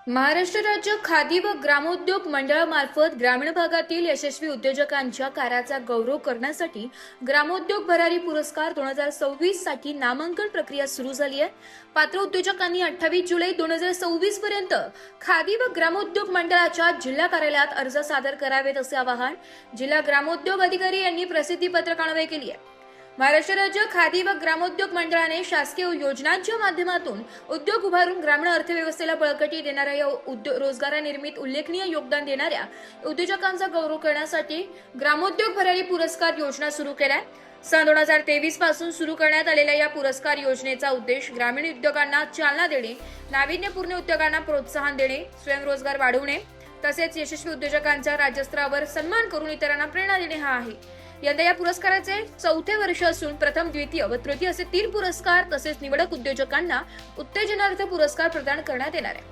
महाराष्ट्र राज्य खादी व ग्रामोद्योग मंडळामार्फत ग्रामीण भागातील यशस्वी उद्योजकांच्या कार्याचा गौरव करण्यासाठी ग्रामोद्योग भरारी पुरस्कार 2026 साठी नामांकन प्रक्रिया सुरू झाली आहे। पात्र उद्योजकांनी 28 जुलै 2026 पर्यंत खादी व ग्रामोद्योग मंडळाच्या जिल्हा कार्यालयात अर्ज सादर करावेत असे आवाहन जिल्हा ग्रामोद्योग अधिकारी यांनी प्रसिद्धी पत्रकाद्वारे केली आहे। महाराष्ट्र राज्य खादी व ग्रामोद्योग मंडळाने शासकीय योजनांच्या माध्यमातून उद्योग उभारून ग्रामीण अर्थव्यवस्थेला बळकटी देणाऱ्या या रोजगारानिर्मित उल्लेखनीय योगदान देणाऱ्या उद्योजकांचा गौरव करण्यासाठी ग्रामोद्योग भरारी पुरस्कार योजना सुरू केलाय। सन 2023 पासून सुरू करण्यात आलेल्या या पुरस्कार योजनेचा उद्देश ग्रामीण उद्योगांना चालना देणे, नाविन्यपूर्ण उद्योगांना प्रोत्साहन देणे, स्वयंरोजगार वाढवणे तसेच यशस्वी उद्योजकांचा राज्यस्तरावर सन्मान करून इतरांना प्रेरणा देणे हा आहे। यंदा या पुरस्काराचे 4थे वर्ष असून प्रथम, द्वितीय व तृतीय असे 3 पुरस्कार तसेच निवडक उद्योजकांना उत्तेजनार्थ पुरस्कार प्रदान करण्यात येणार आहे।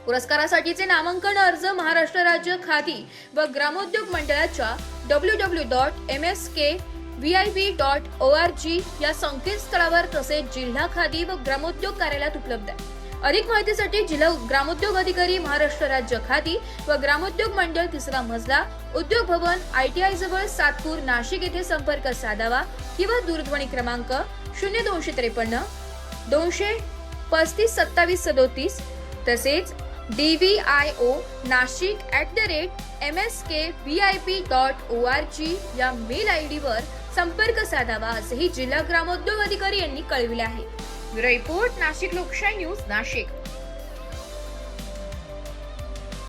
पुरस्कारासाठीचे नामांकन अर्ज महाराष्ट्र राज्य खादी व ग्रामोद्योग मंडळाच्या www.mskvip.org या संकेतस्थळावर तसेच जिल्हा खादी व ग्रामोद्योग कार्यालयात उपलब्ध आहे। अधिक माहितीसाठी जिल्हा ग्रामोद्योग अधिकारी, महाराष्ट्र राज्य खादी व ग्रामोद्योग मंडळ, 3रा मजला, उद्योग भवन, ITI जवळ, सातपूर, नाशिक येथे संपर्क साधावा किंवा दूरध्वनी क्रमांक 0253 235 2737 तसेच DVIO nashik@mskvip.org या मेल ID वर संपर्क साधावा असेही जिल्हा ग्रामोद्योग अधिकारी यांनी कळविले आहे। ब्युरो रिपोर्ट, नाशिक लोकशाही न्यूज, नाशिक।